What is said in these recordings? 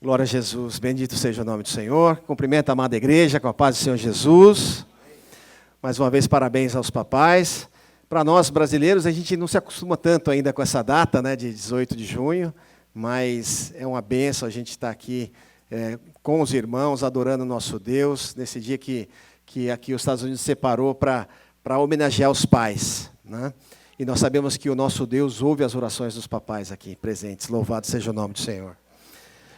Glória a Jesus, bendito seja o nome do Senhor. Cumprimento a amada igreja com a paz do Senhor Jesus. Mais uma vez, parabéns aos papais. Para nós brasileiros, a gente não se acostuma tanto ainda com essa data, né, de 18 de junho, mas é uma bênção a gente estar aqui com os irmãos, adorando o nosso Deus, nesse dia que aqui os Estados Unidos separou para homenagear os pais, né? E nós sabemos que o nosso Deus ouve as orações dos papais aqui presentes. Louvado seja o nome do Senhor.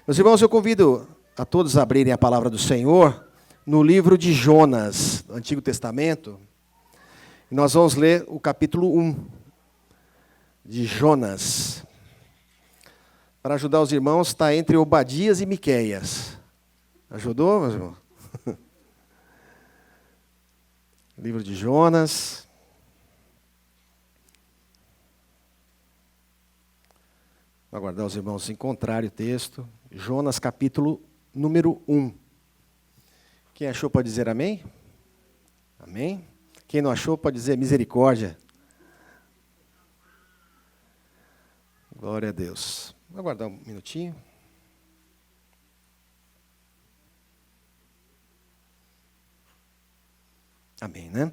Meus irmãos, eu convido a todos a abrirem a palavra do Senhor no livro de Jonas, do Antigo Testamento. E nós vamos ler o capítulo 1 de Jonas. Para ajudar os irmãos, está entre Obadias e Miqueias. Ajudou, meus irmãos? Livro de Jonas. Vou aguardar os irmãos encontrarem o texto. Jonas, capítulo número 1. Quem achou pode dizer amém? Amém. Quem não achou pode dizer misericórdia. Glória a Deus. Vou aguardar um minutinho. Amém, né?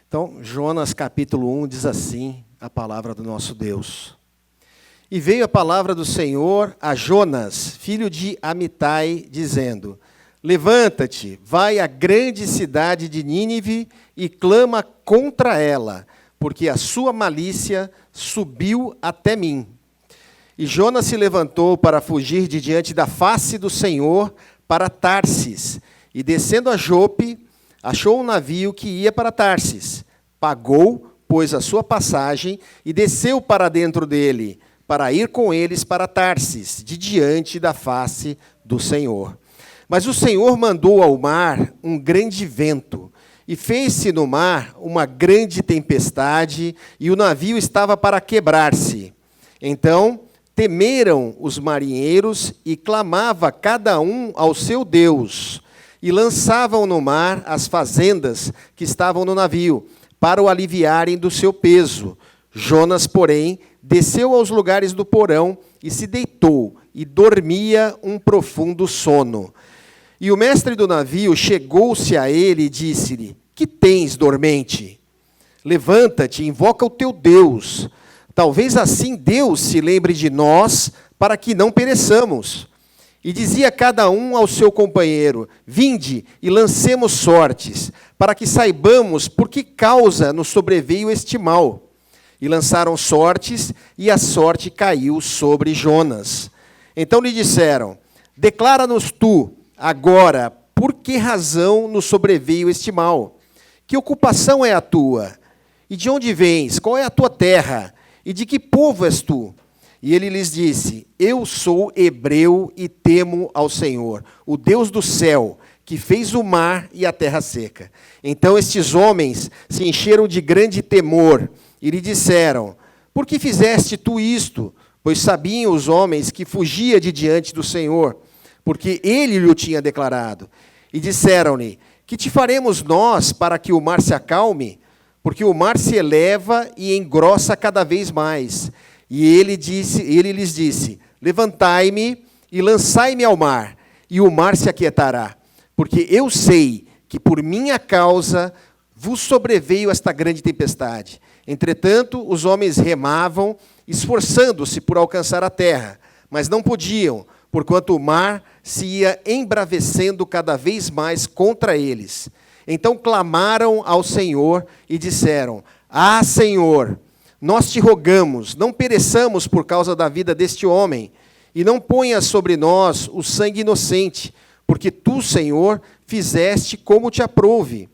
Então, Jonas, capítulo 1, diz assim a palavra do nosso Deus. E veio a palavra do Senhor a Jonas, filho de Amitai, dizendo: Levanta-te, vai à grande cidade de Nínive e clama contra ela, porque a sua malícia subiu até mim. E Jonas se levantou para fugir de diante da face do Senhor para Tarsis, e descendo a Jope, achou um navio que ia para Tarsis. Pagou, pois, a sua passagem e desceu para dentro dele, para ir com eles para Tarsis, de diante da face do Senhor. Mas o Senhor mandou ao mar um grande vento, e fez-se no mar uma grande tempestade, e o navio estava para quebrar-se. Então temeram os marinheiros, e clamava cada um ao seu Deus, e lançavam no mar as fazendas que estavam no navio, para o aliviarem do seu peso. Jonas, porém, desceu aos lugares do porão e se deitou, e dormia um profundo sono. E o mestre do navio chegou-se a ele e disse-lhe: Que tens, dormente? Levanta-te, invoca o teu Deus. Talvez assim Deus se lembre de nós, para que não pereçamos. E dizia cada um ao seu companheiro: Vinde e lancemos sortes, para que saibamos por que causa nos sobreveio este mal. E lançaram sortes, e a sorte caiu sobre Jonas. Então lhe disseram: Declara-nos tu, agora, por que razão nos sobreveio este mal? Que ocupação é a tua? E de onde vens? Qual é a tua terra? E de que povo és tu? E ele lhes disse: Eu sou hebreu e temo ao Senhor, o Deus do céu, que fez o mar e a terra seca. Então estes homens se encheram de grande temor, e lhe disseram: Por que fizeste tu isto? Pois sabiam os homens que fugia de diante do Senhor, porque ele lhe o tinha declarado. E disseram-lhe: Que te faremos nós para que o mar se acalme? Porque o mar se eleva e engrossa cada vez mais. E ele lhes disse: Levantai-me e lançai-me ao mar, e o mar se aquietará. Porque eu sei que por minha causa vos sobreveio esta grande tempestade. Entretanto, os homens remavam, esforçando-se por alcançar a terra, mas não podiam, porquanto o mar se ia embravecendo cada vez mais contra eles. Então clamaram ao Senhor e disseram: Ah, Senhor, nós te rogamos, não pereçamos por causa da vida deste homem, e não ponhas sobre nós o sangue inocente, porque tu, Senhor, fizeste como te aprouve.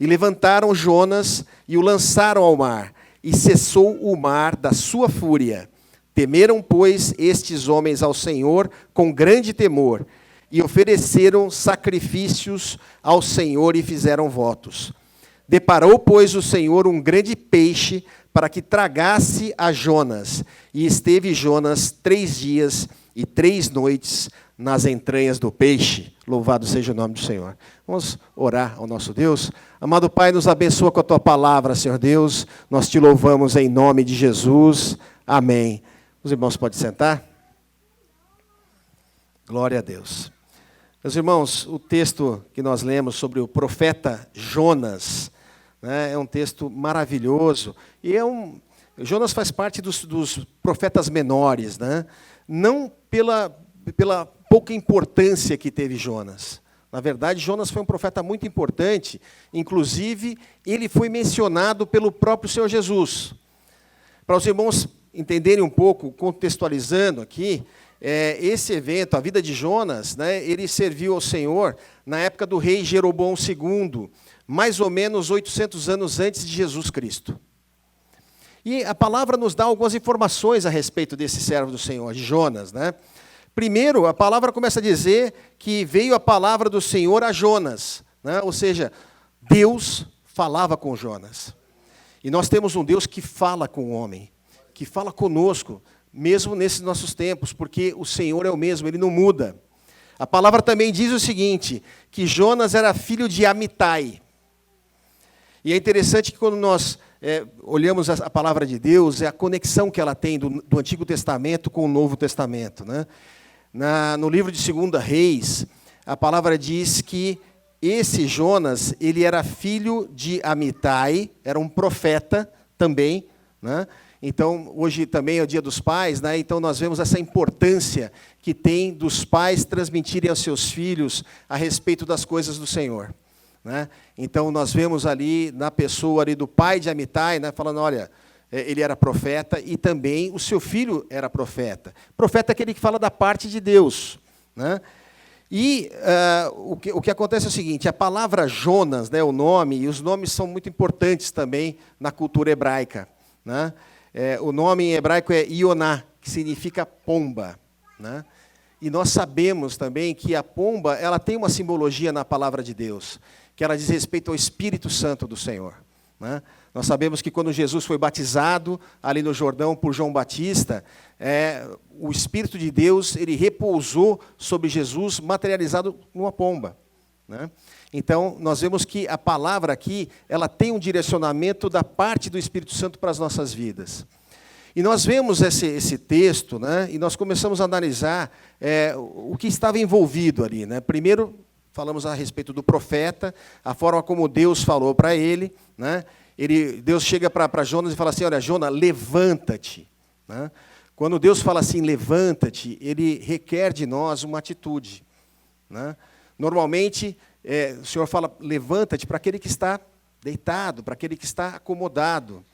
E levantaram Jonas e o lançaram ao mar, e cessou o mar da sua fúria. Temeram, pois, estes homens ao Senhor com grande temor, e ofereceram sacrifícios ao Senhor e fizeram votos. Deparou, pois, o Senhor um grande peixe para que tragasse a Jonas, e esteve Jonas 3 dias e 3 noites nas entranhas do peixe. Louvado seja o nome do Senhor. Vamos orar ao nosso Deus. Amado Pai, nos abençoa com a Tua palavra, Senhor Deus. Nós Te louvamos em nome de Jesus. Amém. Os irmãos podem sentar. Glória a Deus. Meus irmãos, o texto que nós lemos sobre o profeta Jonas, né, é um texto maravilhoso. E Jonas faz parte dos profetas menores, né? Não pela pouca importância que teve Jonas. Na verdade, Jonas foi um profeta muito importante. Inclusive, ele foi mencionado pelo próprio Senhor Jesus. Para os irmãos entenderem um pouco, contextualizando aqui, esse evento, a vida de Jonas, né, ele serviu ao Senhor na época do rei Jeroboão II, mais ou menos 800 anos antes de Jesus Cristo. E a palavra nos dá algumas informações a respeito desse servo do Senhor, de Jonas, né? Primeiro, a palavra começa a dizer que veio a palavra do Senhor a Jonas, né? Ou seja, Deus falava com Jonas. E nós temos um Deus que fala com o homem, que fala conosco, mesmo nesses nossos tempos, porque o Senhor é o mesmo, Ele não muda. A palavra também diz o seguinte, que Jonas era filho de Amitai. E é interessante que quando nós olhamos a palavra de Deus, é a conexão que ela tem do Antigo Testamento com o Novo Testamento, né? No livro de 2 Reis, a palavra diz que esse Jonas, ele era filho de Amitai, era um profeta também, né? Então, hoje também é o Dia dos Pais, né? Então nós vemos essa importância que tem dos pais transmitirem aos seus filhos a respeito das coisas do Senhor, né? Então nós vemos ali na pessoa ali do pai de Amitai, né, falando, olha, ele era profeta e também o seu filho era profeta. Profeta é aquele que fala da parte de Deus, né? E o que acontece é o seguinte, a palavra Jonas, né, o nome, e os nomes são muito importantes também na cultura hebraica, né? O nome em hebraico é Ioná, que significa pomba, né? E nós sabemos também que a pomba, ela tem uma simbologia na palavra de Deus, que ela diz respeito ao Espírito Santo do Senhor, né? Nós sabemos que quando Jesus foi batizado ali no Jordão por João Batista, o Espírito de Deus, ele repousou sobre Jesus, materializado numa pomba, né? Então, nós vemos que a palavra aqui, ela tem um direcionamento da parte do Espírito Santo para as nossas vidas. E nós vemos esse texto, né, e nós começamos a analisar o que estava envolvido ali, né? Primeiro, falamos a respeito do profeta, a forma como Deus falou para ele, né? Deus chega para Jonas e fala assim, olha, Jonas, levanta-te, né? Quando Deus fala assim, levanta-te, Ele requer de nós uma atitude, né? Normalmente, o Senhor fala, levanta-te para aquele que está deitado, para aquele que está acomodado.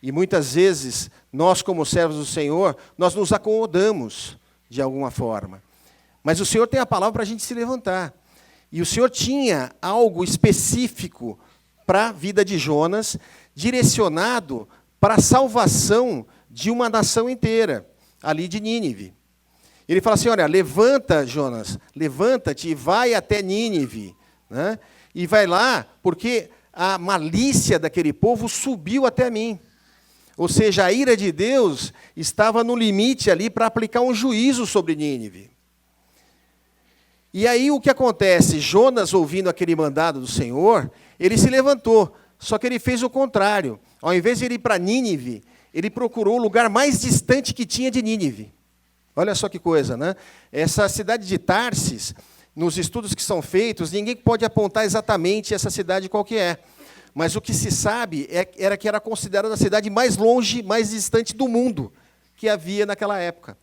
E muitas vezes, nós como servos do Senhor, nós nos acomodamos de alguma forma. Mas o Senhor tem a palavra para a gente se levantar. E o Senhor tinha algo específico para a vida de Jonas, direcionado para a salvação de uma nação inteira, ali de Nínive. Ele fala assim, olha, levanta, Jonas, levanta-te e vai até Nínive, né? E vai lá, porque a malícia daquele povo subiu até mim. Ou seja, a ira de Deus estava no limite ali para aplicar um juízo sobre Nínive. E aí o que acontece? Jonas, ouvindo aquele mandado do Senhor, ele se levantou, só que ele fez o contrário. Ao invés de ele ir para Nínive, ele procurou o lugar mais distante que tinha de Nínive. Olha só que coisa, né? Essa cidade de Tarsis, nos estudos que são feitos, ninguém pode apontar exatamente essa cidade qual que é. Mas o que se sabe era que era considerada a cidade mais longe, mais distante do mundo que havia naquela época,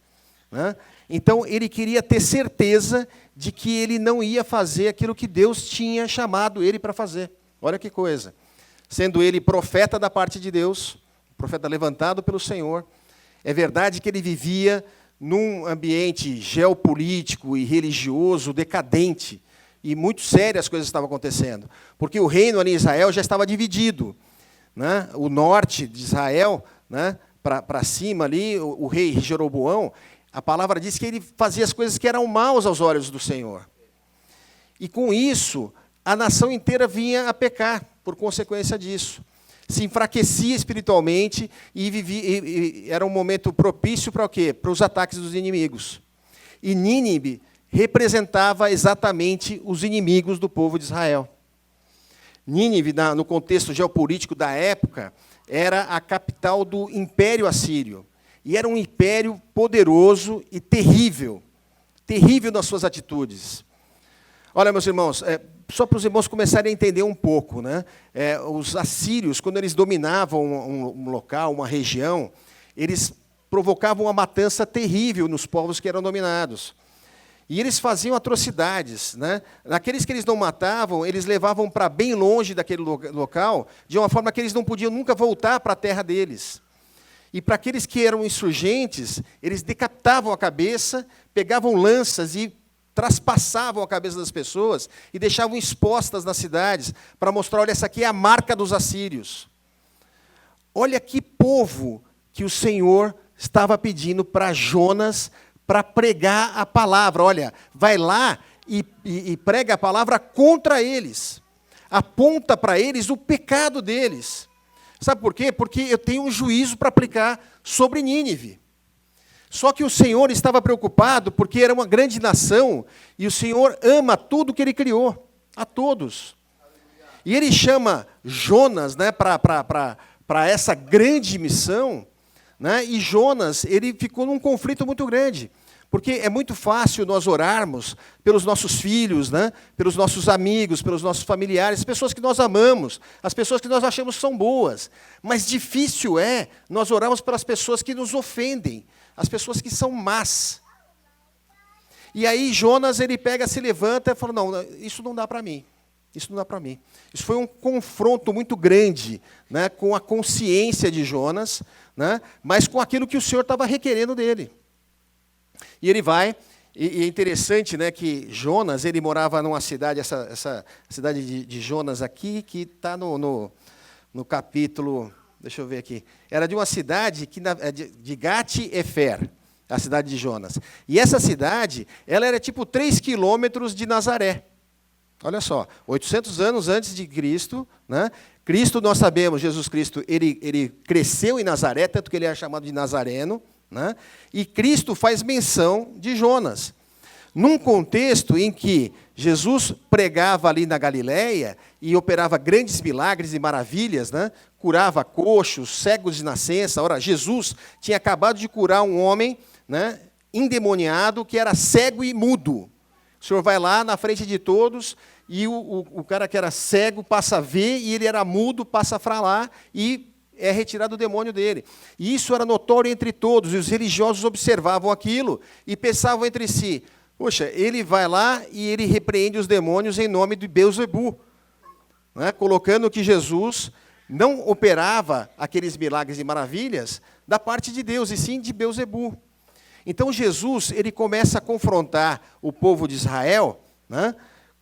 né? Então, ele queria ter certeza de que ele não ia fazer aquilo que Deus tinha chamado ele para fazer. Olha que coisa. Sendo ele profeta da parte de Deus, profeta levantado pelo Senhor, é verdade que ele vivia num ambiente geopolítico e religioso decadente, e muito sérias coisas estavam acontecendo, porque o reino ali em Israel já estava dividido, né? O norte de Israel, né, para cima ali, o rei Jeroboão, a palavra diz que ele fazia as coisas que eram maus aos olhos do Senhor. E com isso, a nação inteira vinha a pecar, por consequência disso. Se enfraquecia espiritualmente e era um momento propício para o quê? Para os ataques dos inimigos. E Nínive representava exatamente os inimigos do povo de Israel. Nínive, no contexto geopolítico da época, era a capital do Império Assírio. E era um império poderoso e terrível. terrível nas suas atitudes. Olha, meus irmãos, só para os irmãos começarem a entender um pouco, né? Os assírios, quando eles dominavam um local, uma região, eles provocavam uma matança terrível nos povos que eram dominados. E eles faziam atrocidades, né? Aqueles que eles não matavam, eles levavam para bem longe daquele local, de uma forma que eles não podiam nunca voltar para a terra deles. E para aqueles que eram insurgentes, eles decapitavam a cabeça, pegavam lanças e traspassavam a cabeça das pessoas e deixavam expostas nas cidades para mostrar, olha, essa aqui é a marca dos assírios. Olha que povo que o Senhor estava pedindo para Jonas para pregar a palavra. Olha, vai lá e prega a palavra contra eles. Aponta para eles o pecado deles. Sabe por quê? Porque eu tenho um juízo para aplicar sobre Nínive. Só que o Senhor estava preocupado porque era uma grande nação e o Senhor ama tudo que Ele criou, a todos. E Ele chama Jonas, né, para essa grande missão. Né? E Jonas, ele ficou num conflito muito grande, porque é muito fácil nós orarmos pelos nossos filhos, né? Pelos nossos amigos, pelos nossos familiares, as pessoas que nós amamos, as pessoas que nós achamos que são boas. Mas difícil é nós orarmos pelas pessoas que nos ofendem, as pessoas que são más. E aí Jonas, ele pega, se levanta e fala, não, isso não dá para mim. Isso não dá para mim. Isso foi um confronto muito grande, né, com a consciência de Jonas, né, mas com aquilo que o Senhor estava requerendo dele. E ele vai, e é interessante, né, que Jonas, ele morava numa cidade, essa cidade de Jonas aqui, que está no capítulo, deixa eu ver aqui, era de uma cidade de Gat-Efer, a cidade de Jonas. E essa cidade, ela era tipo 3 quilômetros de Nazaré. Olha só, 800 anos antes de Cristo, né? Cristo, nós sabemos, Jesus Cristo, ele cresceu em Nazaré, tanto que ele é chamado de Nazareno, né? E Cristo faz menção de Jonas. Num contexto em que Jesus pregava ali na Galileia e operava grandes milagres e maravilhas, né? Curava coxos, cegos de nascença. Ora, Jesus tinha acabado de curar um homem, né, endemoniado que era cego e mudo. O Senhor vai lá na frente de todos e o cara que era cego passa a ver e ele era mudo, passa a falar e é retirado o demônio dele. E isso era notório entre todos, e os religiosos observavam aquilo e pensavam entre si, poxa, ele vai lá e ele repreende os demônios em nome de Beelzebu, né? Colocando que Jesus não operava aqueles milagres e maravilhas da parte de Deus, e sim de Beelzebu. Então Jesus, ele começa a confrontar o povo de Israel, né,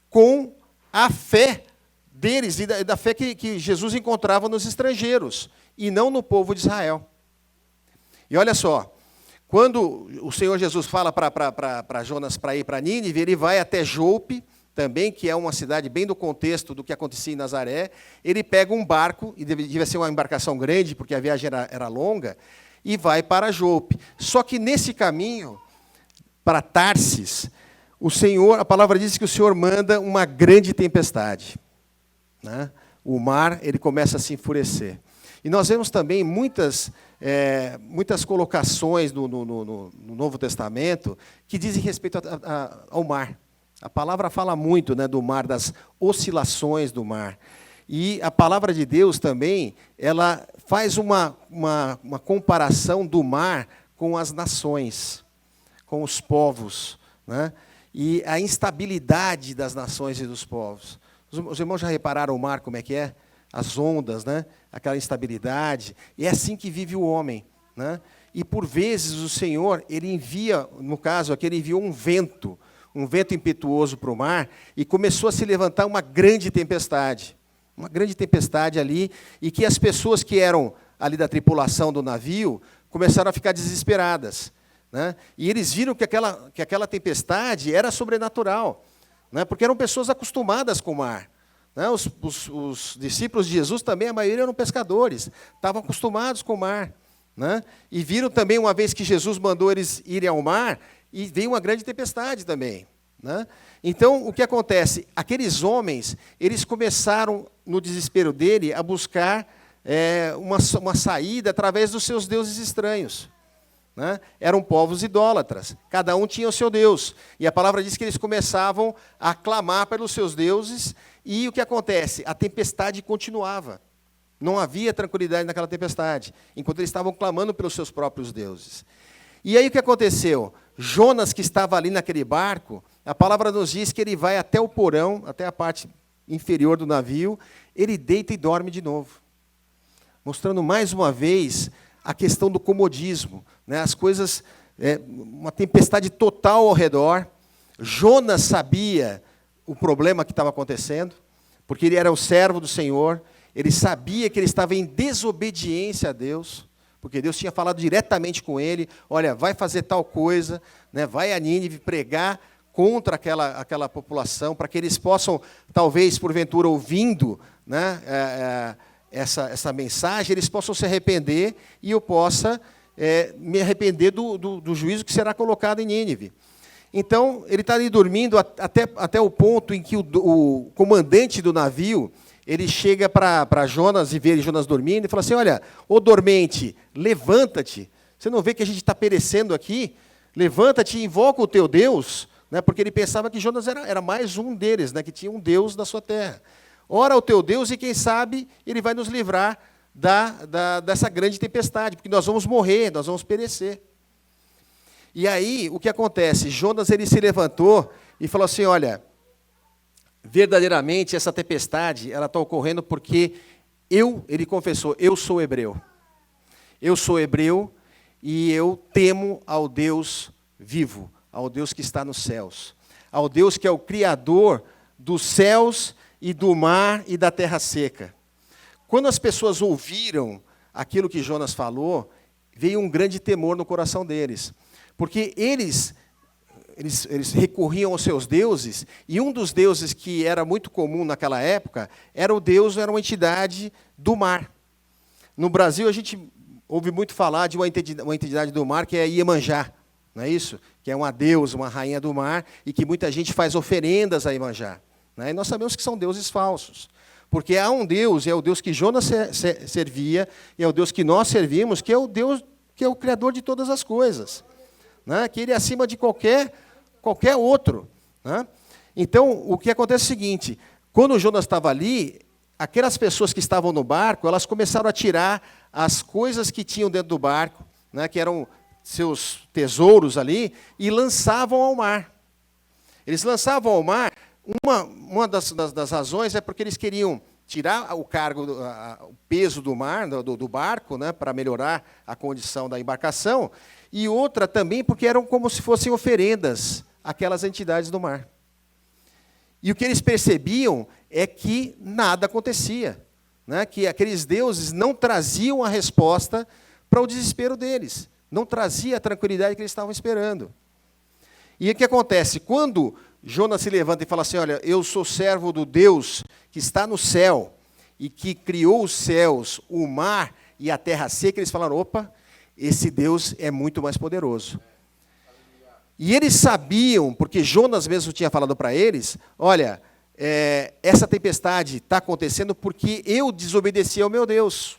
com a fé deles e da fé que Jesus encontrava nos estrangeiros, e não no povo de Israel. E olha só, quando o Senhor Jesus fala para Jonas para ir para Nínive, ele vai até Jope, também, que é uma cidade bem do contexto do que acontecia em Nazaré. Ele pega um barco, e devia ser uma embarcação grande, porque a viagem era longa, e vai para Jope. Só que nesse caminho, para Tarsis, o Senhor, a palavra diz que o Senhor manda uma grande tempestade, né? O mar, ele começa a se enfurecer. E nós vemos também muitas colocações no Novo Testamento que dizem respeito ao mar. A palavra fala muito, né, do mar, das oscilações do mar. E a palavra de Deus também, ela faz uma comparação do mar com as nações, com os povos, né? E a instabilidade das nações e dos povos. Os irmãos já repararam o mar como é que é? As ondas, né? Aquela instabilidade. E é assim que vive o homem, né? E por vezes o Senhor, ele envia, no caso aqui, ele enviou um vento impetuoso para o mar, e começou a se levantar uma grande tempestade ali, e que as pessoas que eram ali da tripulação do navio começaram a ficar desesperadas, né? E eles viram que aquela tempestade era sobrenatural, né? Porque eram pessoas acostumadas com o mar, né? Os discípulos de Jesus também, a maioria eram pescadores, estavam acostumados com o mar, né? E viram também, uma vez que Jesus mandou eles irem ao mar, e veio uma grande tempestade também, né? Então, o que acontece? Aqueles homens, eles começaram, no desespero dele, a buscar uma saída através dos seus deuses estranhos, né, eram povos idólatras. Cada um tinha o seu Deus. E a palavra diz que eles começavam a clamar pelos seus deuses. E o que acontece? A tempestade continuava. Não havia tranquilidade naquela tempestade, enquanto eles estavam clamando pelos seus próprios deuses. E aí o que aconteceu? Jonas, que estava ali naquele barco, a palavra nos diz que ele vai até o porão, até a parte inferior do navio, ele deita e dorme de novo. Mostrando mais uma vez a questão do comodismo, né? As coisas, uma tempestade total ao redor. Jonas sabia o problema que estava acontecendo, porque ele era o servo do Senhor, ele sabia que ele estava em desobediência a Deus, porque Deus tinha falado diretamente com ele, olha, vai fazer tal coisa, né, vai a Nínive pregar contra aquela população, para que eles possam, talvez, porventura, ouvindo, né, essa mensagem, eles possam se arrepender e eu possa me arrepender do juízo que será colocado em Nínive. Então, ele está ali dormindo até o ponto em que o comandante do navio, ele chega para Jonas e vê Jonas dormindo e fala assim, olha, ô dormente, levanta-te. Você não vê que a gente está perecendo aqui? Levanta-te e invoca o teu Deus, né? Porque ele pensava que Jonas era mais um deles, né? Que tinha um Deus na sua terra. Ora ao teu Deus e quem sabe ele vai nos livrar dessa grande tempestade, porque nós vamos morrer, nós vamos perecer. E aí, o que acontece? Jonas ele se levantou e falou assim, olha, verdadeiramente essa tempestade ela está ocorrendo porque ele confessou, eu sou hebreu. Eu sou hebreu e eu temo ao Deus vivo, ao Deus que está nos céus, ao Deus que é o Criador dos céus e do mar e da terra seca. Quando as pessoas ouviram aquilo que Jonas falou, veio um grande temor no coração deles, porque eles recorriam aos seus deuses, e um dos deuses que era muito comum naquela época era uma entidade do mar. No Brasil, a gente ouve muito falar de uma entidade do mar que é a Iemanjá, não é isso? Que é uma deusa, uma rainha do mar, e que muita gente faz oferendas a Iemanjá. Né? E nós sabemos que são deuses falsos. Porque há um Deus, e é o Deus que Jonas servia, e é o Deus que nós servimos, que é o Deus que é o Criador de todas as coisas. Né? Que ele é acima de qualquer outro. Né? Então, o que acontece é o seguinte, quando Jonas estava ali, aquelas pessoas que estavam no barco, elas começaram a tirar as coisas que tinham dentro do barco, né, que eram seus tesouros ali, e lançavam ao mar. Eles lançavam ao mar, uma das razões é porque eles queriam tirar o peso do mar, do barco, né, para melhorar a condição da embarcação, e outra também porque eram como se fossem oferendas àquelas entidades do mar. E o que eles percebiam é que nada acontecia, né, que aqueles deuses não traziam a resposta para o desespero deles, não trazia a tranquilidade que eles estavam esperando. E o que acontece? Quando Jonas se levanta e fala assim, olha, eu sou servo do Deus que está no céu e que criou os céus, o mar e a terra seca, eles falaram, opa, esse Deus é muito mais poderoso. E eles sabiam, porque Jonas mesmo tinha falado para eles, olha, essa tempestade está acontecendo porque eu desobedeci ao meu Deus.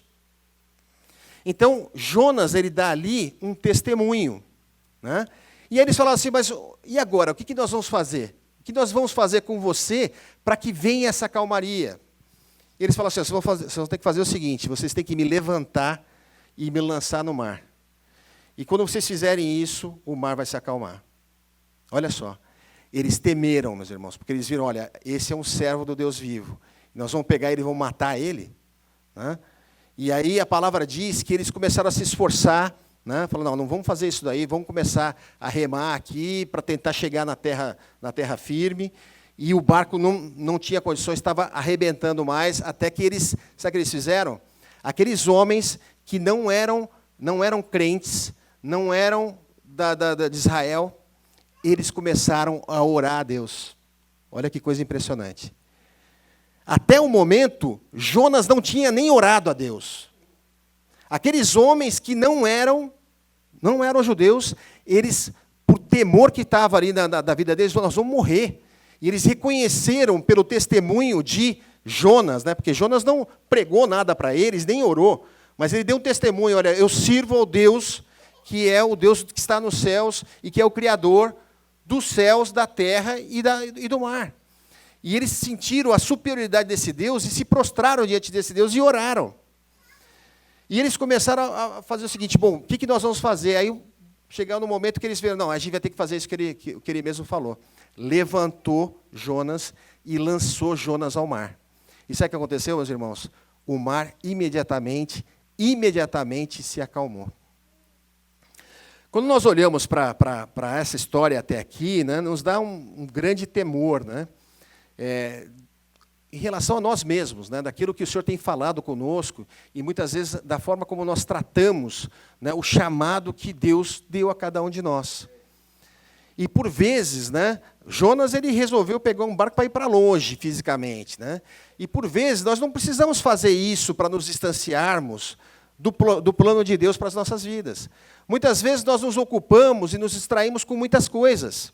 Então, Jonas, ele dá ali um testemunho, né? E aí eles falaram assim, mas e agora? O que nós vamos fazer? O que nós vamos fazer com você para que venha essa calmaria? E eles falaram assim, vocês vão ter que fazer o seguinte, vocês têm que me levantar e me lançar no mar. E quando vocês fizerem isso, o mar vai se acalmar. Olha só, eles temeram, meus irmãos, porque eles viram, olha, esse é um servo do Deus vivo. Nós vamos pegar ele e vamos matar ele. Né? E aí a palavra diz que eles começaram a se esforçar, né? Falando, não vamos fazer isso daí, vamos começar a remar aqui para tentar chegar na terra firme. E o barco não tinha condições, estava arrebentando mais, até que eles, sabe o que eles fizeram? Aqueles homens que não eram crentes, não eram de Israel, eles começaram a orar a Deus. Olha que coisa impressionante. Até o momento, Jonas não tinha nem orado a Deus. Aqueles homens que não eram judeus, eles, por temor que estava ali da vida deles, nós vamos morrer. E eles reconheceram pelo testemunho de Jonas, né? Porque Jonas não pregou nada para eles, nem orou, mas ele deu um testemunho, olha, eu sirvo ao Deus que é o Deus que está nos céus e que é o Criador dos céus, da terra e do mar. E eles sentiram a superioridade desse Deus e se prostraram diante desse Deus e oraram. E eles começaram a fazer o seguinte, bom, o que nós vamos fazer? Aí chegaram no momento que eles viram, não, a gente vai ter que fazer isso que ele mesmo falou. Levantou Jonas e lançou Jonas ao mar. E sabe o que aconteceu, meus irmãos? O mar imediatamente se acalmou. Quando nós olhamos para essa história até aqui, né, nos dá um grande temor, né? Em relação a nós mesmos, né, daquilo que o Senhor tem falado conosco, e muitas vezes da forma como nós tratamos, né, o chamado que Deus deu a cada um de nós. E por vezes, né, Jonas ele resolveu pegar um barco para ir para longe fisicamente, né? E por vezes nós não precisamos fazer isso para nos distanciarmos do plano de Deus para as nossas vidas. Muitas vezes nós nos ocupamos e nos distraímos com muitas coisas,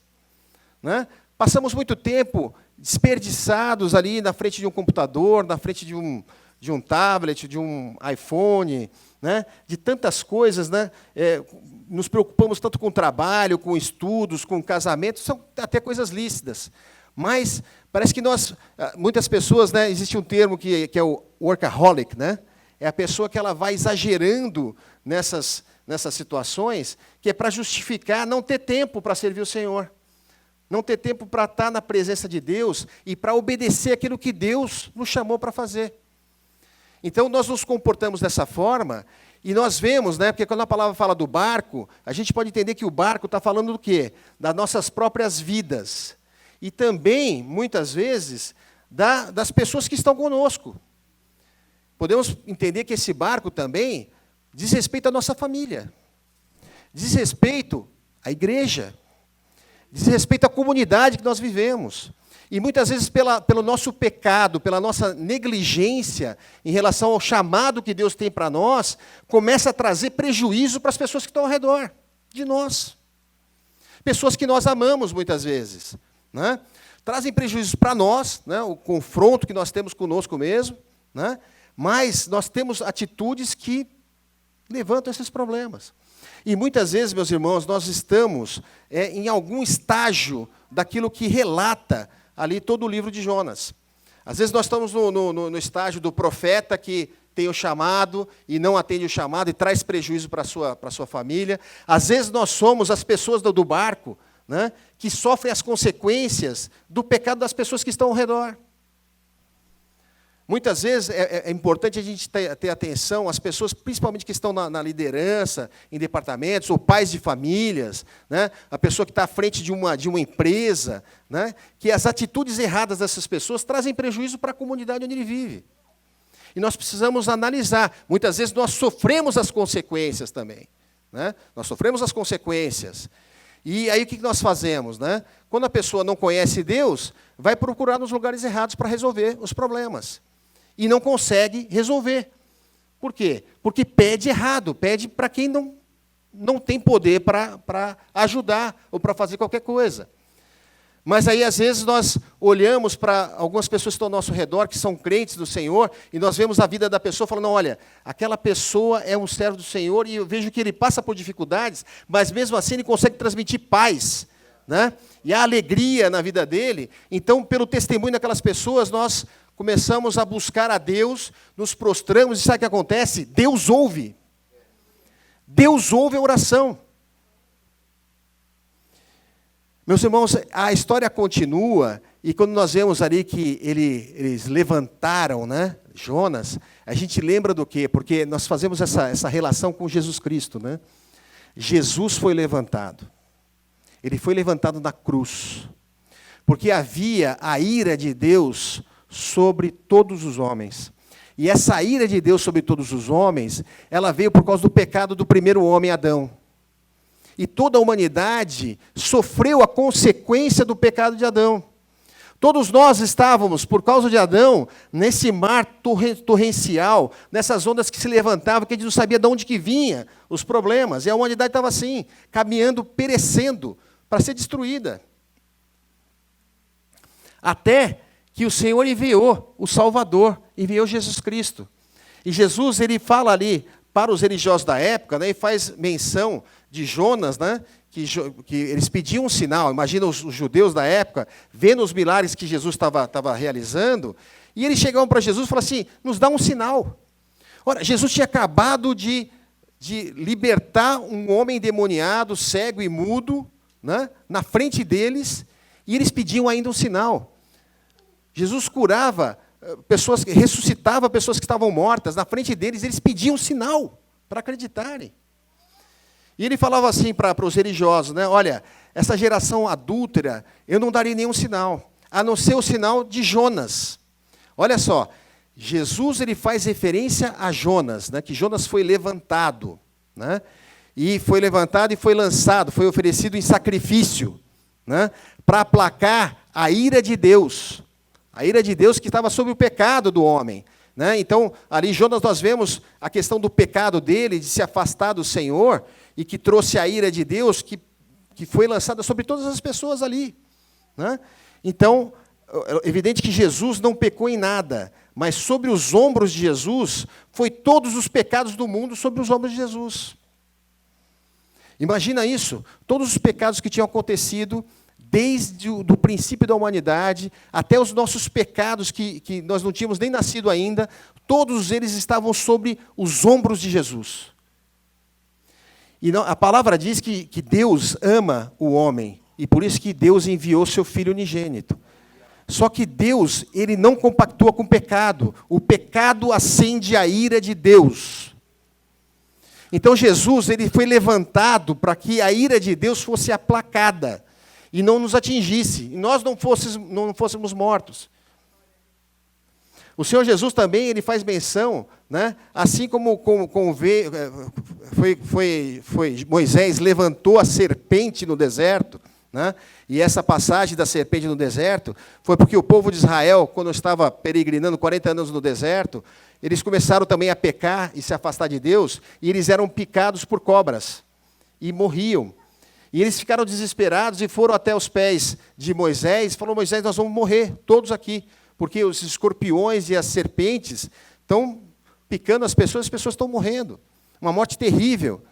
né? Passamos muito tempo desperdiçados ali na frente de um computador, na frente de um tablet, de um iPhone, né? De tantas coisas, né? Nos preocupamos tanto com o trabalho, com estudos, com casamento, são até coisas lícitas. Mas parece que muitas pessoas, né, existe um termo que é o workaholic, né? É a pessoa que ela vai exagerando nessas situações, que é para justificar não ter tempo para servir o Senhor. Não ter tempo para estar na presença de Deus e para obedecer aquilo que Deus nos chamou para fazer. Então, nós nos comportamos dessa forma e nós vemos, né, porque quando a palavra fala do barco, a gente pode entender que o barco está falando do quê? Das nossas próprias vidas. E também, muitas vezes, das pessoas que estão conosco. Podemos entender que esse barco também diz respeito à nossa família, diz respeito à igreja, diz respeito à comunidade que nós vivemos. E muitas vezes pelo nosso pecado, pela nossa negligência em relação ao chamado que Deus tem para nós, começa a trazer prejuízo para as pessoas que estão ao redor de nós. Pessoas que nós amamos muitas vezes, né? Trazem prejuízos para nós, né? O confronto que nós temos conosco mesmo, né? Mas nós temos atitudes que levantam esses problemas. E muitas vezes, meus irmãos, nós estamos em algum estágio daquilo que relata ali todo o livro de Jonas. Às vezes nós estamos no estágio do profeta que tem o chamado e não atende o chamado e traz prejuízo para a sua família. Às vezes nós somos as pessoas do barco, né, que sofrem as consequências do pecado das pessoas que estão ao redor. Muitas vezes é importante a gente ter atenção às pessoas, principalmente que estão na liderança, em departamentos, ou pais de famílias, né? A pessoa que está à frente de uma empresa, né? Que as atitudes erradas dessas pessoas trazem prejuízo para a comunidade onde ele vive. E nós precisamos analisar. Muitas vezes nós sofremos as consequências também, né? Nós sofremos as consequências. E aí o que nós fazemos, né? Quando a pessoa não conhece Deus, vai procurar nos lugares errados para resolver os problemas. E não consegue resolver. Por quê? Porque pede errado, pede para quem não tem poder para ajudar ou para fazer qualquer coisa. Mas aí, às vezes, nós olhamos para algumas pessoas que estão ao nosso redor, que são crentes do Senhor, e nós vemos a vida da pessoa falando, olha, aquela pessoa é um servo do Senhor, e eu vejo que ele passa por dificuldades, mas mesmo assim ele consegue transmitir paz, né? E a alegria na vida dele. Então, pelo testemunho daquelas pessoas, nós começamos a buscar a Deus, nos prostramos, e sabe o que acontece? Deus ouve. Deus ouve a oração. Meus irmãos, a história continua, e quando nós vemos ali que eles levantaram, né, Jonas, a gente lembra do quê? Porque nós fazemos essa relação com Jesus Cristo, né? Jesus foi levantado. Ele foi levantado na cruz. Porque havia a ira de Deus sobre todos os homens. E essa ira de Deus sobre todos os homens, ela veio por causa do pecado do primeiro homem, Adão. E toda a humanidade sofreu a consequência do pecado de Adão. Todos nós estávamos, por causa de Adão, nesse mar torrencial, nessas ondas que se levantavam, que a gente não sabia de onde que vinha os problemas. E a humanidade estava assim, caminhando, perecendo, para ser destruída. Até que o Senhor enviou o Salvador, enviou Jesus Cristo. E Jesus, ele fala ali para os religiosos da época, né, e faz menção de Jonas, né, que eles pediam um sinal. Imagina os judeus da época, vendo os milagres que Jesus estava realizando, e eles chegavam para Jesus e falavam assim, nos dá um sinal. Ora, Jesus tinha acabado de libertar um homem endemoniado, cego e mudo, né, na frente deles, e eles pediam ainda um sinal. Jesus curava pessoas, ressuscitava pessoas que estavam mortas, na frente deles, eles pediam um sinal para acreditarem. E ele falava assim para os religiosos, né, olha, essa geração adúltera, eu não daria nenhum sinal, a não ser o sinal de Jonas. Olha só, Jesus ele faz referência a Jonas, né, que Jonas foi levantado, né, e foi levantado e foi lançado, foi oferecido em sacrifício, né, para aplacar a ira de Deus que estava sobre o pecado do homem. Né? Então, ali em Jonas nós vemos a questão do pecado dele, de se afastar do Senhor, e que trouxe a ira de Deus, que foi lançada sobre todas as pessoas ali. Né? Então, é evidente que Jesus não pecou em nada, mas sobre os ombros de Jesus, foi todos os pecados do mundo sobre os ombros de Jesus. Imagina isso, todos os pecados que tinham acontecido, desde o princípio da humanidade, até os nossos pecados, que nós não tínhamos nem nascido ainda, todos eles estavam sobre os ombros de Jesus. E a palavra diz que Deus ama o homem, e por isso que Deus enviou seu Filho unigênito. Só que Deus, ele não compactua com o pecado acende a ira de Deus. Então Jesus, ele foi levantado para que a ira de Deus fosse aplacada, e não nos atingisse, e nós não fôssemos mortos. O Senhor Jesus também ele faz menção, né, assim como Moisés levantou a serpente no deserto, né, e essa passagem da serpente no deserto foi porque o povo de Israel, quando estava peregrinando 40 anos no deserto, eles começaram também a pecar e se afastar de Deus, e eles eram picados por cobras, e morriam. E eles ficaram desesperados e foram até os pés de Moisés, e falaram, Moisés, nós vamos morrer, todos aqui, porque os escorpiões e as serpentes estão picando as pessoas estão morrendo. Uma morte terrível.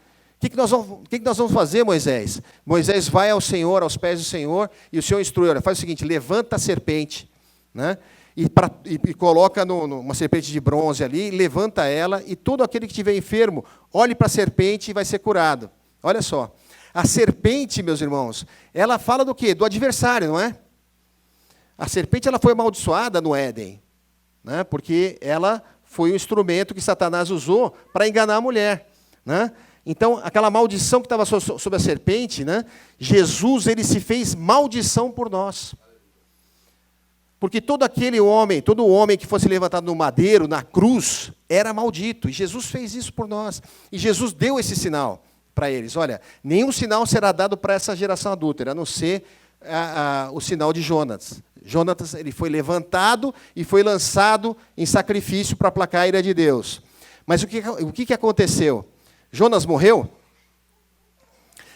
O que nós vamos fazer, Moisés? Moisés vai ao Senhor, aos pés do Senhor, e o Senhor instrui, olha, faz o seguinte, levanta a serpente, né, e coloca uma serpente de bronze ali, levanta ela, e todo aquele que estiver enfermo, olhe para a serpente e vai ser curado. Olha só. A serpente, meus irmãos, ela fala do quê? Do adversário, não é? A serpente ela foi amaldiçoada no Éden, né? Porque ela foi um instrumento que Satanás usou para enganar a mulher. Né? Então, aquela maldição que estava sobre a serpente, né? Jesus ele se fez maldição por nós. Porque todo homem que fosse levantado no madeiro, na cruz, era maldito. E Jesus fez isso por nós. E Jesus deu esse sinal para eles. Olha, nenhum sinal será dado para essa geração adúltera, a não ser o sinal de Jonas. Jonas ele foi levantado e foi lançado em sacrifício para aplacar a ira de Deus. Mas o que aconteceu? Jonas morreu?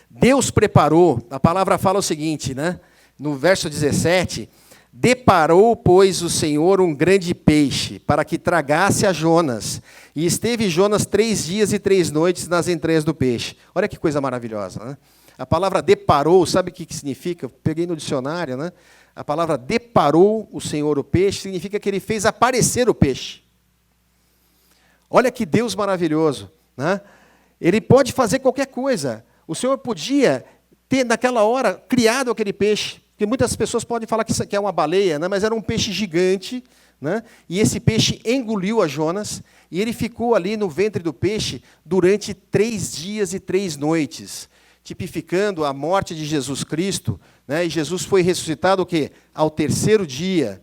Deus preparou, a palavra fala o seguinte, né? No verso 17, deparou, pois, o Senhor um grande peixe, para que tragasse a Jonas. E esteve Jonas 3 dias e 3 noites nas entranhas do peixe. Olha que coisa maravilhosa, né? A palavra deparou, sabe o que significa? Eu peguei no dicionário, né? A palavra deparou o Senhor o peixe, significa que ele fez aparecer o peixe. Olha que Deus maravilhoso, né? Ele pode fazer qualquer coisa. O Senhor podia ter, naquela hora, criado aquele peixe. Porque muitas pessoas podem falar que isso aqui é uma baleia, né? Mas era um peixe gigante, né? E esse peixe engoliu a Jonas, e ele ficou ali no ventre do peixe durante 3 dias e 3 noites, tipificando a morte de Jesus Cristo, né? E Jesus foi ressuscitado o quê? Ao 3º dia.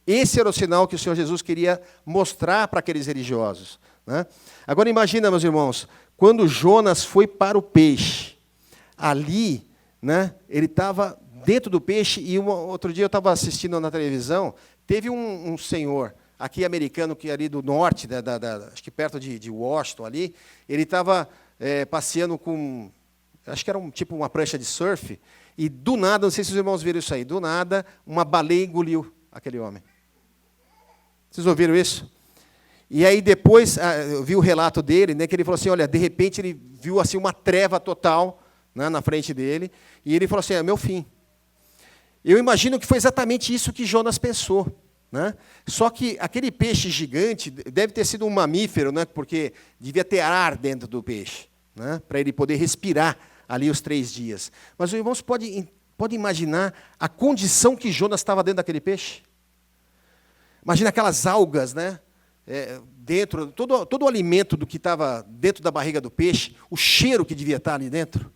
Esse era o sinal que o Senhor Jesus queria mostrar para aqueles religiosos, né? Agora imagina, meus irmãos, quando Jonas foi para o peixe, ali, né, ele estava dentro do peixe, e outro dia eu estava assistindo na televisão, teve um senhor aqui americano, que ali do norte, acho que perto de Washington ali, ele estava passeando com, acho que era tipo uma prancha de surf, e do nada, não sei se os irmãos viram isso aí, do nada, uma baleia engoliu aquele homem. Vocês ouviram isso? E aí depois, eu vi o relato dele, né, que ele falou assim, olha, de repente ele viu assim, uma treva total, né, na frente dele, e ele falou assim, é meu fim. Eu imagino que foi exatamente isso que Jonas pensou. Né? Só que aquele peixe gigante deve ter sido um mamífero, né, porque devia ter ar dentro do peixe, né, para ele poder respirar ali os 3 dias. Mas os irmãos podem imaginar a condição que Jonas estava dentro daquele peixe? Imagina aquelas algas, né? Dentro, todo o alimento do que estava dentro da barriga do peixe, o cheiro que devia estar ali dentro.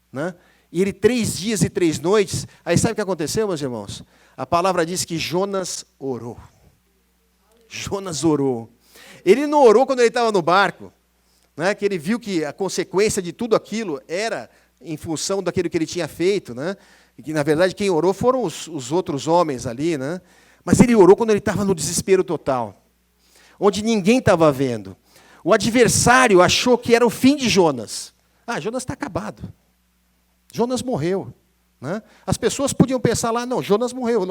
Né? E ele 3 dias e 3 noites. Aí sabe o que aconteceu, meus irmãos? A palavra diz que Jonas orou. Jonas orou. Ele não orou quando ele estava no barco, né? Que ele viu que a consequência de tudo aquilo era em função daquilo que ele tinha feito, né? E que, na verdade, quem orou foram os outros homens ali, né? Mas ele orou quando ele estava no desespero total, onde ninguém estava vendo. O adversário achou que era o fim de Jonas. Jonas está acabado. Jonas morreu. Né? As pessoas podiam pensar lá, não, Jonas morreu,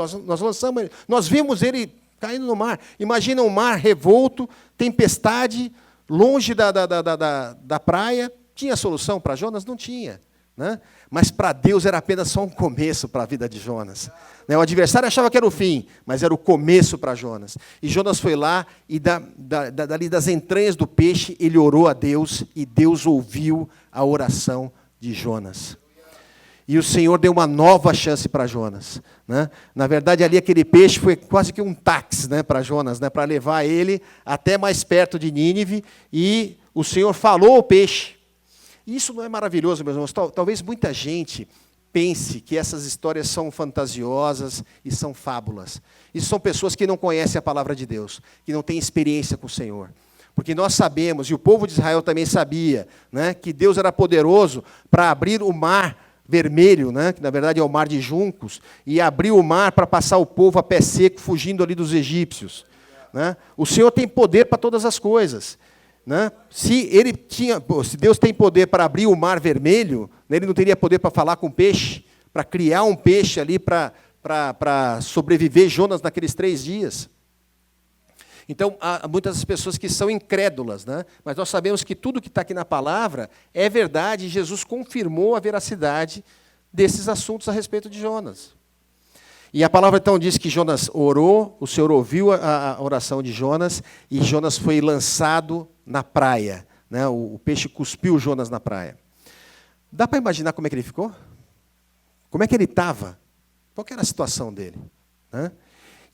nós vimos ele caindo no mar. Imagina um mar revolto, tempestade, longe da praia. Tinha solução para Jonas? Não tinha. Né? Mas para Deus era apenas só um começo para a vida de Jonas. O adversário achava que era o fim, mas era o começo para Jonas. E Jonas foi lá e dali das entranhas do peixe, ele orou a Deus e Deus ouviu a oração de Jonas. E o Senhor deu uma nova chance para Jonas. Né? Na verdade, ali aquele peixe foi quase que um táxi, né, para Jonas, né, para levar ele até mais perto de Nínive. E o Senhor falou ao peixe. Isso não é maravilhoso, meus irmãos? Talvez muita gente pense que essas histórias são fantasiosas e são fábulas. Isso são pessoas que não conhecem a palavra de Deus, que não têm experiência com o Senhor. Porque nós sabemos, e o povo de Israel também sabia, né, que Deus era poderoso para abrir o mar vermelho, né, que na verdade é o mar de juncos, e abriu o mar para passar o povo a pé seco, fugindo ali dos egípcios. Né? O Senhor tem poder para todas as coisas. Né? Se Deus tem poder para abrir o mar vermelho, né, ele não teria poder para falar com o peixe, para criar um peixe ali para sobreviver Jonas naqueles 3 dias. Então, há muitas pessoas que são incrédulas, né? Mas nós sabemos que tudo que está aqui na palavra é verdade, e Jesus confirmou a veracidade desses assuntos a respeito de Jonas. E a palavra então diz que Jonas orou, o Senhor ouviu a oração de Jonas, e Jonas foi lançado na praia. Né? O peixe cuspiu Jonas na praia. Dá para imaginar como é que ele ficou? Como é que ele estava? Qual que era a situação dele? Né?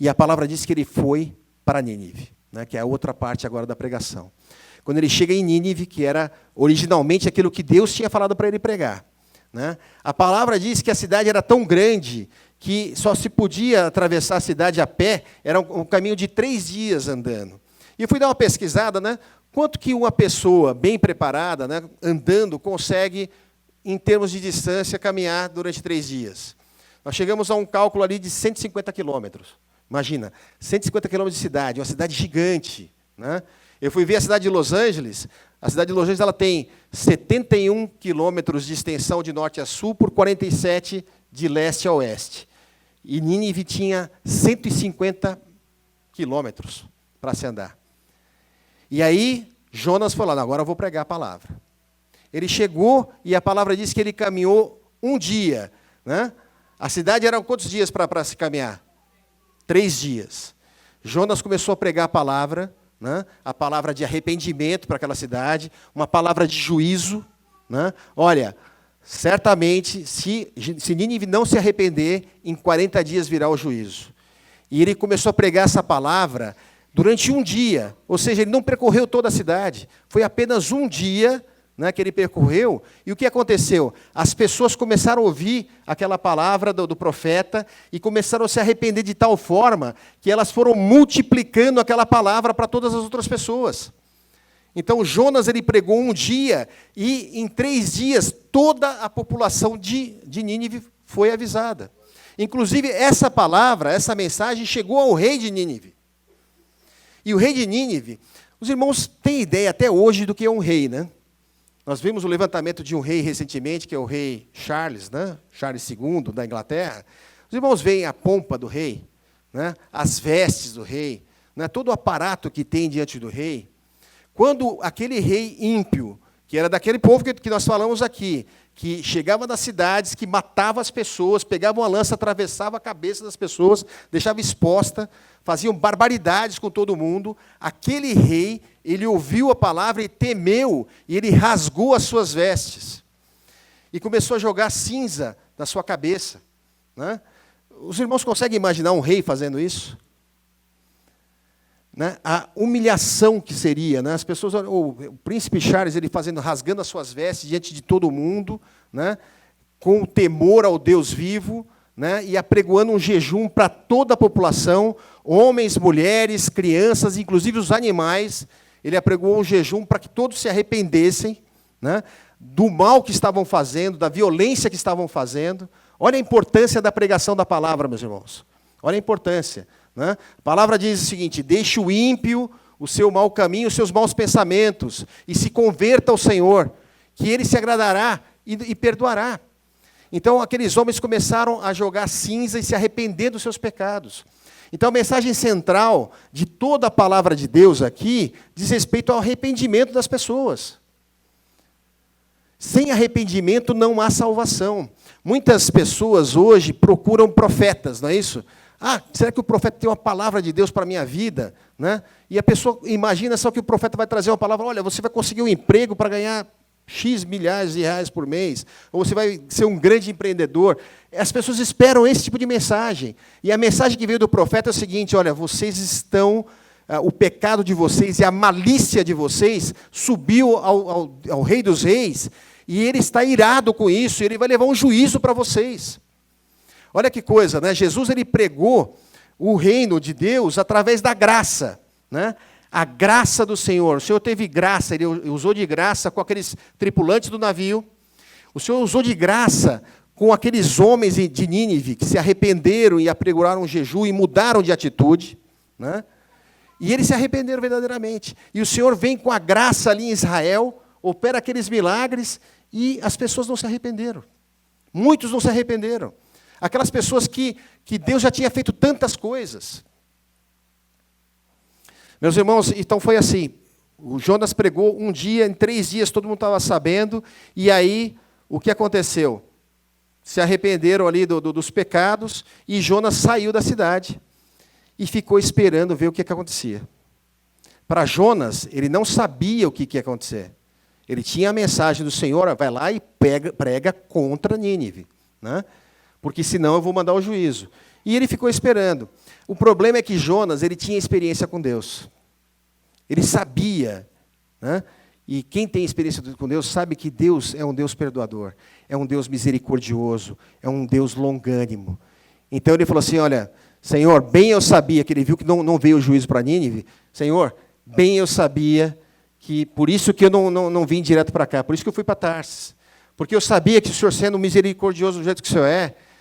E a palavra diz que ele foi para Nínive, né, que é a outra parte agora da pregação. Quando ele chega em Nínive, que era originalmente aquilo que Deus tinha falado para ele pregar. Né, a palavra diz que a cidade era tão grande que só se podia atravessar a cidade a pé, era um caminho de 3 dias andando. E eu fui dar uma pesquisada, né, quanto que uma pessoa bem preparada, né, andando, consegue, em termos de distância, caminhar durante 3 dias. Nós chegamos a um cálculo ali de 150 quilômetros. Imagina, 150 quilômetros de cidade, uma cidade gigante. Né? Eu fui ver a cidade de Los Angeles. A cidade de Los Angeles ela tem 71 quilômetros de extensão de norte a sul por 47 de leste a oeste. E Nínive tinha 150 quilômetros para se andar. E aí, Jonas falou, agora eu vou pregar a palavra. Ele chegou e a palavra diz que ele caminhou 1 dia. Né? A cidade eram quantos dias para se caminhar? 3 dias. Jonas começou a pregar a palavra, né? A palavra de arrependimento para aquela cidade, uma palavra de juízo. Né? Olha, certamente, se Nínive não se arrepender, em 40 dias virá o juízo. E ele começou a pregar essa palavra durante 1 dia, ou seja, ele não percorreu toda a cidade, foi apenas 1 dia, né, que ele percorreu, e o que aconteceu? As pessoas começaram a ouvir aquela palavra do profeta e começaram a se arrepender de tal forma que elas foram multiplicando aquela palavra para todas as outras pessoas. Então Jonas ele pregou 1 dia e em 3 dias toda a população de Nínive foi avisada. Inclusive essa palavra, essa mensagem chegou ao rei de Nínive. E o rei de Nínive, os irmãos têm ideia até hoje do que é um rei, né? Nós vimos o levantamento de um rei recentemente, que é o rei Charles, né? Charles II, da Inglaterra. Os irmãos veem a pompa do rei, né? As vestes do rei. né, todo o aparato que tem diante do rei, quando aquele rei ímpio, que era daquele povo que nós falamos aqui, que chegava nas cidades, que matava as pessoas, pegava uma lança, atravessava a cabeça das pessoas, deixava exposta, faziam barbaridades com todo mundo, aquele rei, ele ouviu a palavra e temeu, e ele rasgou as suas vestes. E começou a jogar cinza na sua cabeça. Né? Os irmãos conseguem imaginar um rei fazendo isso? Né? A humilhação que seria, né? As pessoas, o príncipe Charles, ele rasgando as suas vestes diante de todo mundo, né? Com temor ao Deus vivo, né? E apregoando um jejum para toda a população, homens, mulheres, crianças, inclusive os animais. Ele apregou um jejum para que todos se arrependessem, né? Do mal que estavam fazendo, da violência que estavam fazendo. Olha a importância da pregação da palavra, meus irmãos. Olha a importância. Né? A palavra diz o seguinte: deixe o ímpio o seu mau caminho, os seus maus pensamentos, e se converta ao Senhor, que Ele se agradará e perdoará. Então, aqueles homens começaram a jogar cinza e se arrepender dos seus pecados. Então, a mensagem central de toda a palavra de Deus aqui diz respeito ao arrependimento das pessoas. Sem arrependimento não há salvação. Muitas pessoas hoje procuram profetas, não é isso? Será que o profeta tem uma palavra de Deus para a minha vida? Né? E a pessoa imagina só que o profeta vai trazer uma palavra: olha, você vai conseguir um emprego para ganhar X milhares de reais por mês, ou você vai ser um grande empreendedor. As pessoas esperam esse tipo de mensagem. E a mensagem que veio do profeta é o seguinte: olha, vocês estão, o pecado de vocês e a malícia de vocês subiu ao Rei dos Reis, e ele está irado com isso, e ele vai levar um juízo para vocês. Olha que coisa, né? Jesus, ele pregou o reino de Deus através da graça, né? A graça do Senhor. O Senhor teve graça, Ele usou de graça com aqueles tripulantes do navio. O Senhor usou de graça com aqueles homens de Nínive que se arrependeram e apregoaram um jejum e mudaram de atitude, né? E eles se arrependeram verdadeiramente. E o Senhor vem com a graça ali em Israel, opera aqueles milagres e as pessoas não se arrependeram. Muitos não se arrependeram. Aquelas pessoas que Deus já tinha feito tantas coisas. Meus irmãos, então foi assim. O Jonas pregou um dia, em 3 dias todo mundo estava sabendo, e aí o que aconteceu? Se arrependeram ali dos pecados, e Jonas saiu da cidade e ficou esperando ver o que acontecia. Para Jonas, ele não sabia o que ia acontecer. Ele tinha a mensagem do Senhor: vai lá e prega contra Nínive, né? Porque senão eu vou mandar o juízo. E ele ficou esperando. O problema é que Jonas, ele tinha experiência com Deus. Ele sabia, né? E quem tem experiência com Deus sabe que Deus é um Deus perdoador, é um Deus misericordioso, é um Deus longânimo. Então ele falou assim: olha, Senhor, bem eu sabia, que ele viu que não veio o juízo para Nínive. Senhor, bem eu sabia que, por isso que eu não vim direto para cá, por isso que eu fui para Tarsis. Porque eu sabia que o Senhor, sendo misericordioso do jeito que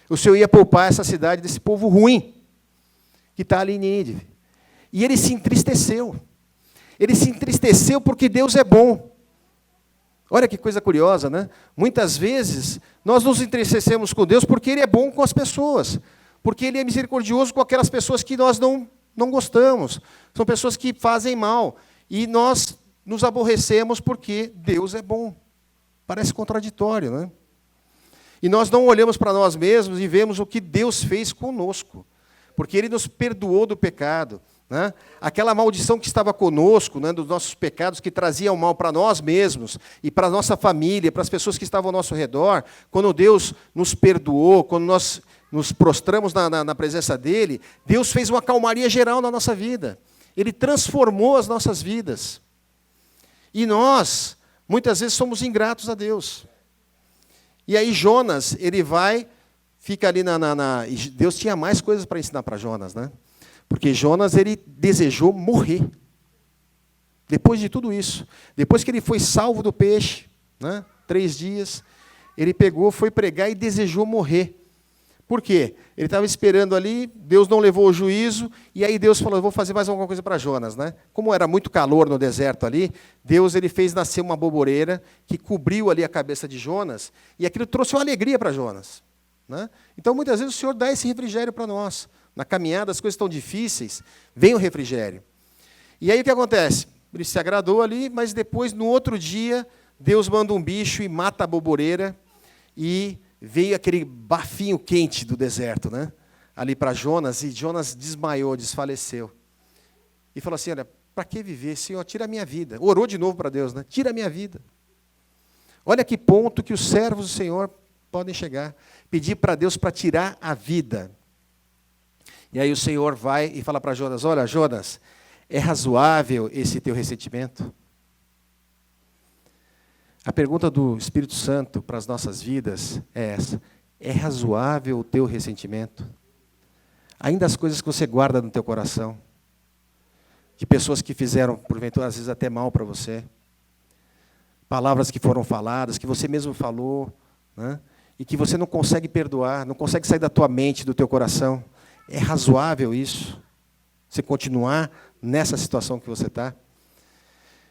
o Senhor ia poupar essa cidade desse povo ruim, que está ali em Nínive. E ele se entristeceu. Ele se entristeceu porque Deus é bom. Olha que coisa curiosa, né? Muitas vezes, nós nos entristecemos com Deus porque Ele é bom com as pessoas. Porque Ele é misericordioso com aquelas pessoas que nós não gostamos. São pessoas que fazem mal. E nós nos aborrecemos porque Deus é bom. Parece contraditório, né? E nós não olhamos para nós mesmos e vemos o que Deus fez conosco. Porque Ele nos perdoou do pecado. Né? Aquela maldição que estava conosco, né, dos nossos pecados, que traziam mal para nós mesmos, e para a nossa família, para as pessoas que estavam ao nosso redor, quando Deus nos perdoou, quando nós nos prostramos na presença dEle, Deus fez uma calmaria geral na nossa vida. Ele transformou as nossas vidas. E nós, muitas vezes, somos ingratos a Deus. E aí Jonas, ele fica ali Deus tinha mais coisas para ensinar para Jonas, né? Porque Jonas, ele desejou morrer. Depois de tudo isso. Depois que ele foi salvo do peixe, né? 3 dias, ele foi pregar e desejou morrer. Por quê? Ele estava esperando ali, Deus não levou o juízo, e aí Deus falou: eu vou fazer mais alguma coisa para Jonas, né? Como era muito calor no deserto ali, Deus ele fez nascer uma boboreira que cobriu ali a cabeça de Jonas, e aquilo trouxe uma alegria para Jonas, né? Então, muitas vezes, o Senhor dá esse refrigério para nós, Na caminhada as coisas estão difíceis, vem o refrigério. E aí o que acontece? Ele se agradou ali, mas depois, no outro dia, Deus manda um bicho e mata a boboreira, e veio aquele bafinho quente do deserto, né? Ali para Jonas, e Jonas desmaiou, desfaleceu. E falou assim, olha, para que viver? Senhor, tira a minha vida. Orou de novo para Deus, né? Tira a minha vida. Olha que ponto que os servos do Senhor podem chegar. Pedir para Deus para tirar a vida. E aí o Senhor vai e fala para Jonas, olha, Jonas, é razoável esse teu ressentimento? A pergunta do Espírito Santo para as nossas vidas é essa. É razoável o teu ressentimento? Ainda as coisas que você guarda no teu coração, de pessoas que fizeram, porventura, às vezes até mal para você, palavras que foram faladas, que você mesmo falou, né? E que você não consegue perdoar, não consegue sair da tua mente, do teu coração. É razoável isso? Você continuar nessa situação que você está? Ele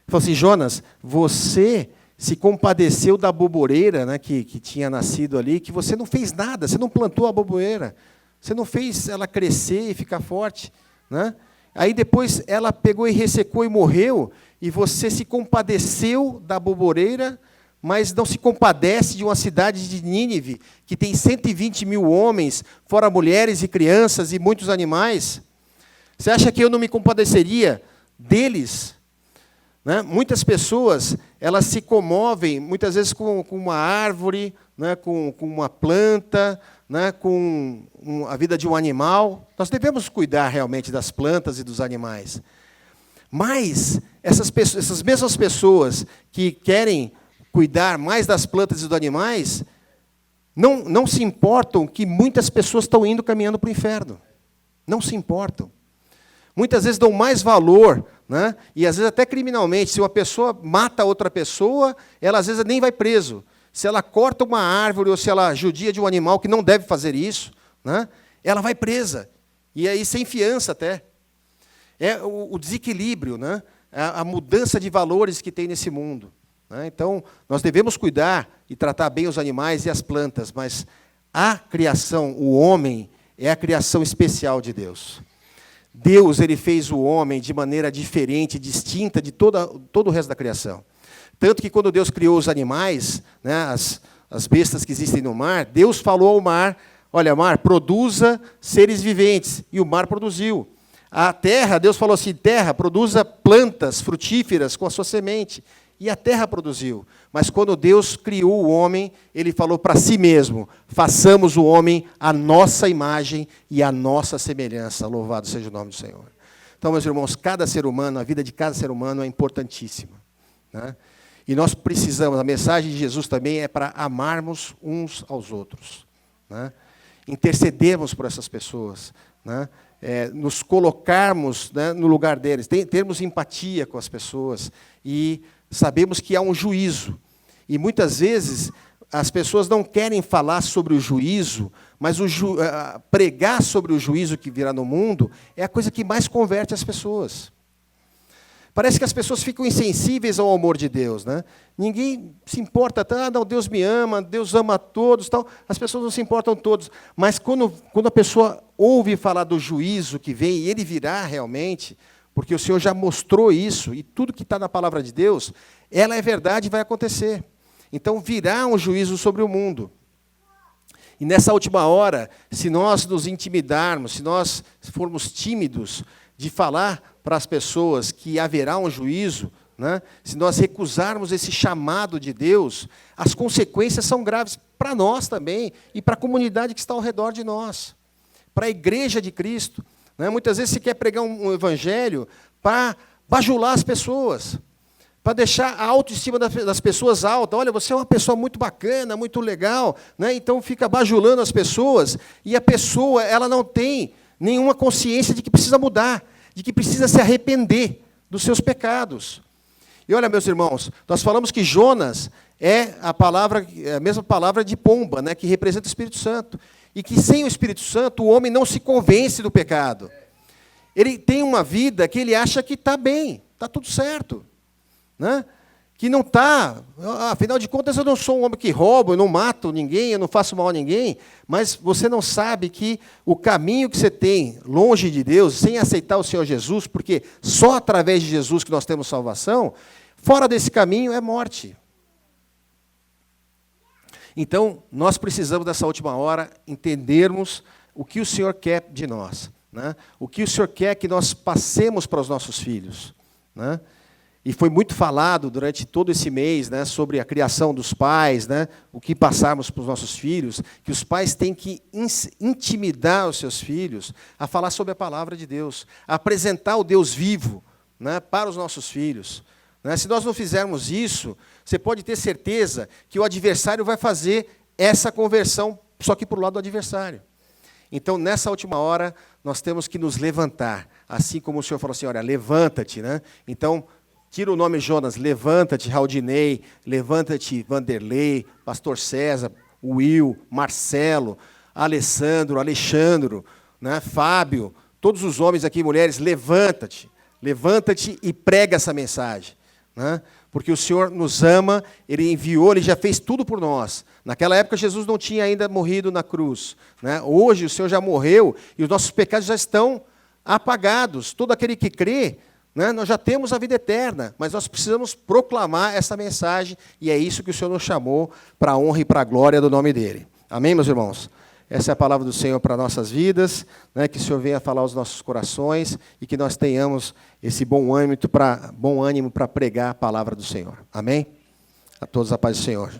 falou assim, Jonas, você se compadeceu da boboreira, né, que tinha nascido ali, que você não fez nada, você não plantou a boboreira, você não fez ela crescer e ficar forte, né? Aí depois ela pegou e ressecou e morreu, e você se compadeceu da boboreira, mas não se compadece de uma cidade de Nínive, que tem 120 mil homens, fora mulheres e crianças e muitos animais. Você acha que eu não me compadeceria deles? Né? Muitas pessoas, elas se comovem, muitas vezes com uma árvore, né? com uma planta, né? com a vida de um animal. Nós devemos cuidar realmente das plantas e dos animais. Mas essas mesmas pessoas que querem cuidar mais das plantas e dos animais, não se importam que muitas pessoas estão indo caminhando para o inferno. Não se importam. Muitas vezes dão mais valor, né? E às vezes até criminalmente. Se uma pessoa mata outra pessoa, ela às vezes nem vai preso. Se ela corta uma árvore ou se ela judia de um animal que não deve fazer isso, né? Ela vai presa. E aí sem fiança até. É o desequilíbrio, né? A mudança de valores que tem nesse mundo. Né? Então, nós devemos cuidar e tratar bem os animais e as plantas, mas a criação, o homem, é a criação especial de Deus. Deus, ele fez o homem de maneira diferente, distinta de todo o resto da criação. Tanto que quando Deus criou os animais, né, as bestas que existem no mar, Deus falou ao mar, olha, mar, produza seres viventes. E o mar produziu. A terra, Deus falou assim, terra, produza plantas frutíferas com a sua semente. E a terra produziu. Mas quando Deus criou o homem, ele falou para si mesmo, façamos o homem à nossa imagem e à nossa semelhança. Louvado seja o nome do Senhor. Então, meus irmãos, cada ser humano, a vida de cada ser humano é importantíssima. Né? E nós precisamos, a mensagem de Jesus também é para amarmos uns aos outros. Né? Intercedermos por essas pessoas. Né? Nos colocarmos, né, no lugar deles, termos empatia com as pessoas e sabemos que há um juízo. E muitas vezes as pessoas não querem falar sobre o juízo, mas pregar sobre o juízo que virá no mundo é a coisa que mais converte as pessoas. Parece que as pessoas ficam insensíveis ao amor de Deus, né? Ninguém se importa, não, Deus me ama, Deus ama a todos, tal. As pessoas não se importam todos. Mas quando a pessoa ouve falar do juízo que vem, e ele virá realmente, porque o Senhor já mostrou isso, e tudo que está na palavra de Deus, ela é verdade e vai acontecer. Então virá um juízo sobre o mundo. E nessa última hora, se nós nos intimidarmos, se nós formos tímidos de falar para as pessoas que haverá um juízo, né? Se nós recusarmos esse chamado de Deus, as consequências são graves para nós também e para a comunidade que está ao redor de nós, para a igreja de Cristo. Né? Muitas vezes se quer pregar um evangelho para bajular as pessoas, para deixar a autoestima das pessoas alta. Olha, você é uma pessoa muito bacana, muito legal, né? Então fica bajulando as pessoas, e a pessoa ela não tem nenhuma consciência de que precisa mudar, de que precisa se arrepender dos seus pecados. E olha, meus irmãos, nós falamos que Jonas é a mesma palavra de pomba, né, que representa o Espírito Santo. E que sem o Espírito Santo o homem não se convence do pecado. Ele tem uma vida que ele acha que está bem, está tudo certo. Né? que não está, afinal de contas eu não sou um homem que rouba, eu não mato ninguém, eu não faço mal a ninguém, mas você não sabe que o caminho que você tem longe de Deus, sem aceitar o Senhor Jesus, porque só através de Jesus que nós temos salvação, fora desse caminho é morte. Então, nós precisamos, nessa última hora, entendermos o que o Senhor quer de nós, né? O que o Senhor quer que nós passemos para os nossos filhos, né? E foi muito falado durante todo esse mês, né, sobre a criação dos pais, né, o que passarmos para os nossos filhos, que os pais têm que intimidar os seus filhos a falar sobre a palavra de Deus, a apresentar o Deus vivo, né, para os nossos filhos. Né? Se nós não fizermos isso, você pode ter certeza que o adversário vai fazer essa conversão, só que para o lado do adversário. Então, nessa última hora, nós temos que nos levantar, assim como o Senhor falou assim, olha, levanta-te, né? Então, tira o nome Jonas, levanta-te, Raudinei, levanta-te, Vanderlei, Pastor César, Will, Marcelo, Alessandro, Alexandro, né, Fábio, todos os homens aqui, mulheres, levanta-te e prega essa mensagem, né? Porque o Senhor nos ama, Ele enviou, Ele já fez tudo por nós. Naquela época, Jesus não tinha ainda morrido na cruz, né? Hoje, o Senhor já morreu e os nossos pecados já estão apagados. Todo aquele que crê, né, nós já temos a vida eterna, mas nós precisamos proclamar essa mensagem, e é isso que o Senhor nos chamou para a honra e para a glória do nome dEle. Amém, meus irmãos? Essa é a palavra do Senhor para nossas vidas, né, que o Senhor venha falar aos nossos corações e que nós tenhamos esse bom ânimo para pregar a palavra do Senhor. Amém? A todos a paz do Senhor.